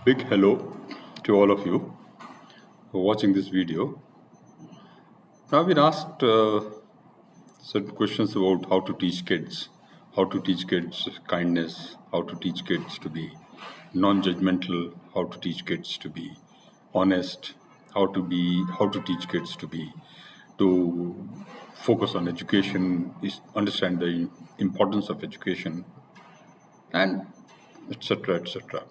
Big hello to all of you who are watching this video. Now, I've been asked certain questions about how to teach kids kindness, how to teach kids to be non judgmental, how to teach kids to be honest, how to teach kids to focus on education, is understand the importance of education, and etc. etc.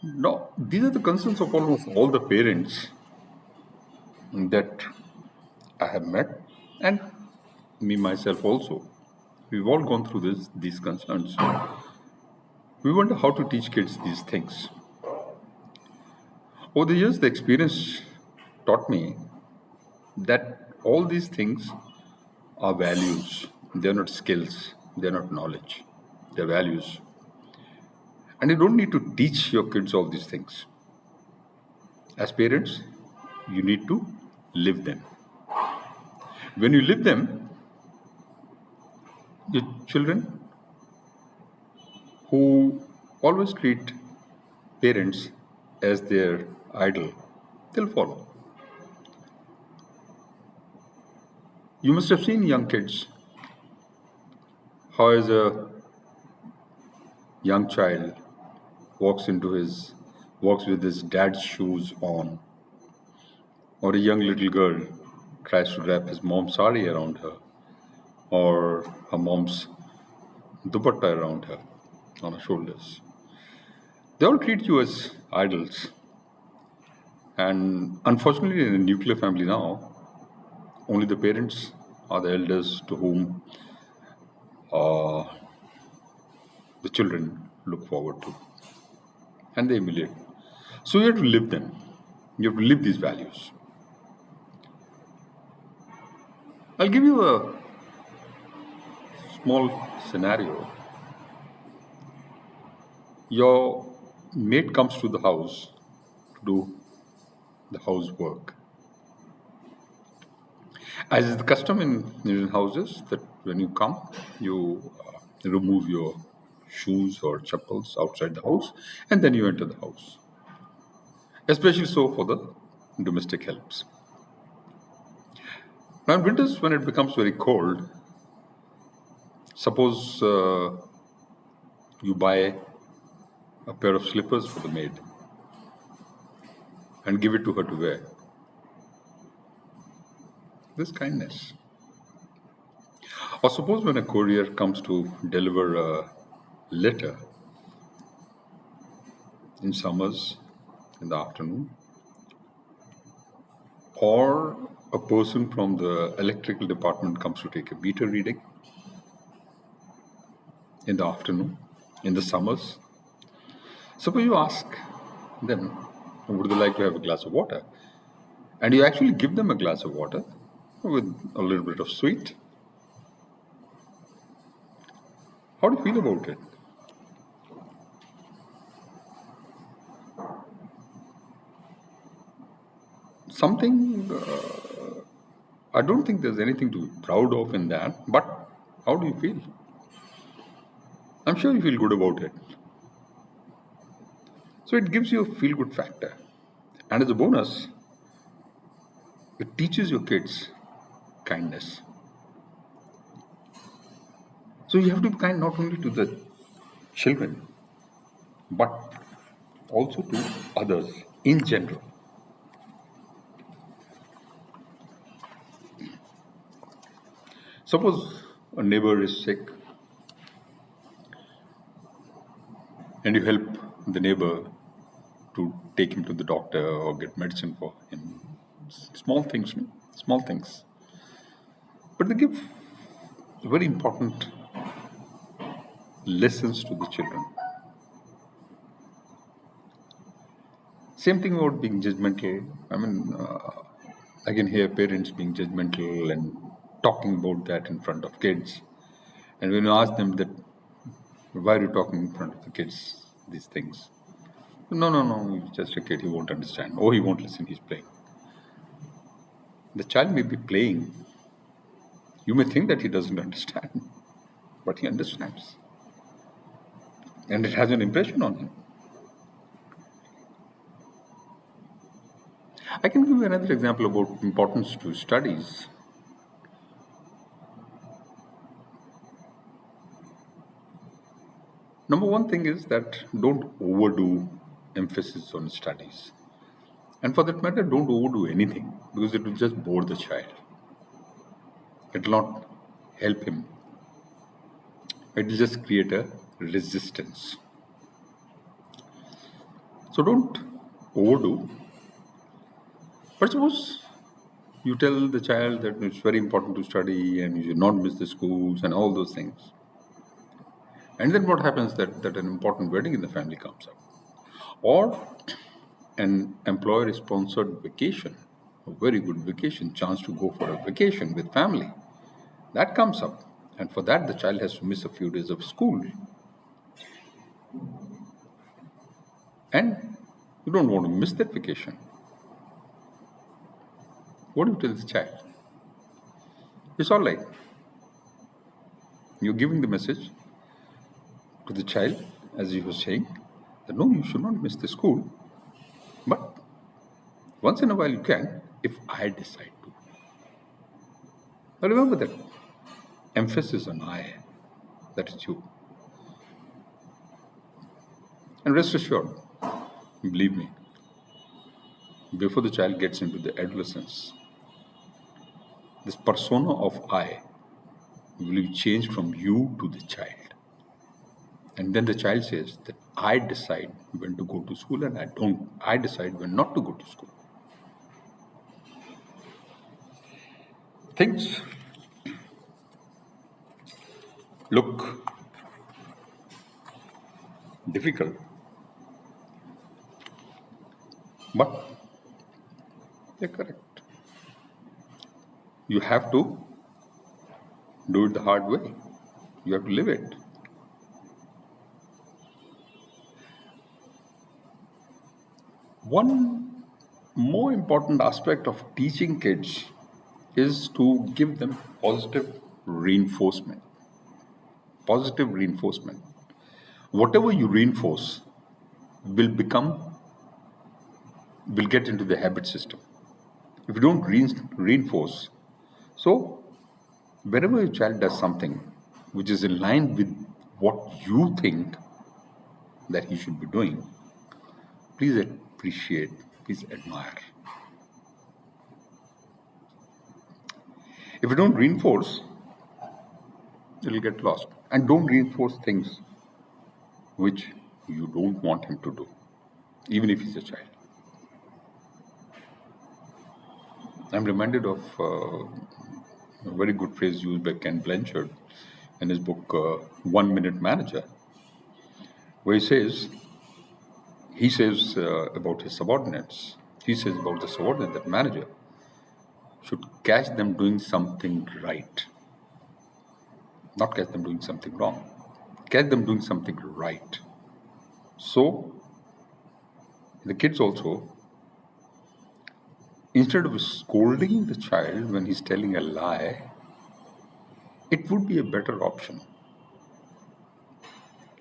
Now, these are the concerns of almost all the parents that I have met, and me myself also. We've all gone through these concerns. We wonder how to teach kids these things. Over the years, the experience taught me that all these things are values. They're not skills. They're not knowledge. They're values. And you don't need to teach your kids all these things. As parents, you need to live them. When you live them, your children who always treat parents as their idol, they'll follow. You must have seen young kids. How is a young child walks with his dad's shoes on, or a young little girl tries to wrap his mom's sari around her, or her mom's dupatta around her on her shoulders. They all treat you as idols. And unfortunately, in a nuclear family now, only the parents are the elders to whom uh, the children look forward to, and they emulate. So you have to live them. You have to live these values. I'll give you a small scenario. Your mate comes to the house to do the housework. As is the custom in Indian houses, that when you come, you remove your shoes or chappals outside the house, and then you enter the house. Especially so for the domestic helps. Now, in winters, when it becomes very cold, suppose you buy a pair of slippers for the maid and give it to her to wear. This kindness. Or suppose when a courier comes to deliver a letter in summers in the afternoon, or a person from the electrical department comes to take a meter reading in the afternoon in the summers. Suppose you ask them, would they like to have a glass of water? And you actually give them a glass of water with a little bit of sweet. How do you feel about it? Something, I don't think there's anything to be proud of in that, but how do you feel? I'm sure you feel good about it. So it gives you a feel good factor. And as a bonus, it teaches your kids kindness. So you have to be kind not only to the children, but also to others in general. Suppose a neighbor is sick and you help the neighbor to take him to the doctor or get medicine for him. Small things, no? Small things. But they give very important lessons to the children. Same thing about being judgmental. I can hear parents being judgmental and talking about that in front of kids. And when you ask them that, why are you talking in front of the kids these things? No, no, no, he's just a kid, he won't understand. Oh, he won't listen, he's playing. The child may be playing. You may think that he doesn't understand, but he understands. And it has an impression on him. I can give you another example about importance to studies. Number one thing is that don't overdo emphasis on studies. And for that matter, don't overdo anything because it will just bore the child. It will not help him. It will just create a resistance. So don't overdo. But suppose you tell the child that it's very important to study and you should not miss the schools and all those things. And then what happens that an important wedding in the family comes up. Or an employer sponsored vacation, a very good vacation, chance to go for a vacation with family. That comes up. And for that, the child has to miss a few days of school. And you don't want to miss that vacation. What do you tell the child? It's all right. You're giving the message to the child, as you were saying, that no, you should not miss the school. But once in a while you can, if I decide to. Now remember that emphasis on I, that is you. And rest assured, believe me, before the child gets into the adolescence, this persona of I will be changed from you to the child. And then the child says that I decide when to go to school and I decide when not to go to school. Things look difficult, but they're correct. You have to do it the hard way. You have to live it. One more important aspect of teaching kids is to give them positive reinforcement. Positive reinforcement. Whatever you reinforce will get into the habit system. If you don't reinforce, so whenever your child does something which is in line with what you think that he should be doing, please appreciate, please admire. If you don't reinforce, it'll get lost. And don't reinforce things which you don't want him to do, even if he's a child. I'm reminded of a very good phrase used by Ken Blanchard in his book 1 Minute Manager, where he says about his subordinates, he says about the subordinate that manager should catch them doing something right, not catch them doing something wrong, catch them doing something right. So the kids also, instead of scolding the child when he's telling a lie, it would be a better option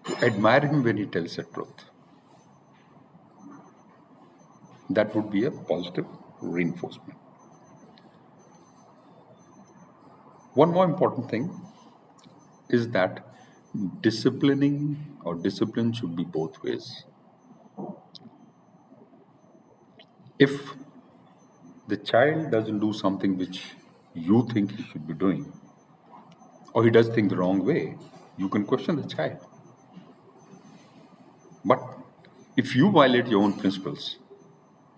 to admire him when he tells the truth. That would be a positive reinforcement. One more important thing is that discipline should be both ways. If the child doesn't do something which you think he should be doing, or he does things the wrong way, you can question the child. But if you violate your own principles,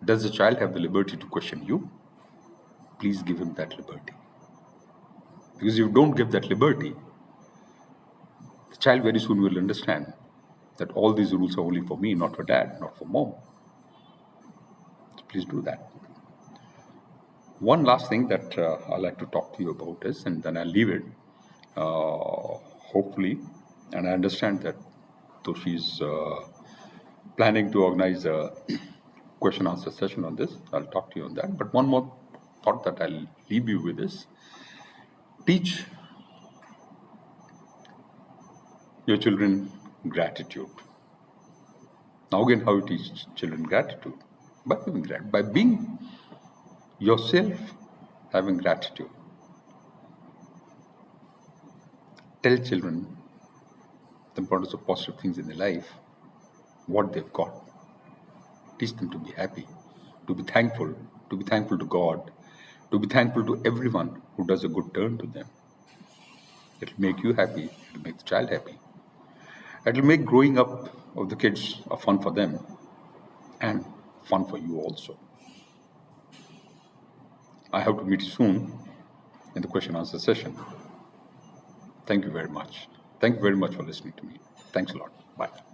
does the child have the liberty to question you? Please give him that liberty. Because if you don't give that liberty, the child very soon will understand that all these rules are only for me, not for dad, not for mom. So please do that. One last thing that I'd like to talk to you about is, and then I'll leave it, hopefully, and I understand that though she's planning to organize a question answer session on this, I'll talk to you on that. But one more thought that I'll leave you with is teach your children gratitude. Now again, how you teach children gratitude? By being yourself having gratitude. Tell children the importance of positive things in their life, what they've got. Teach them to be happy, to be thankful to God, to be thankful to everyone who does a good turn to them. It'll make you happy, it'll make the child happy. It'll make growing up of the kids a fun for them and fun for you also. I hope to meet you soon in the question answer session. Thank you very much. Thank you very much for listening to me. Thanks a lot. Bye.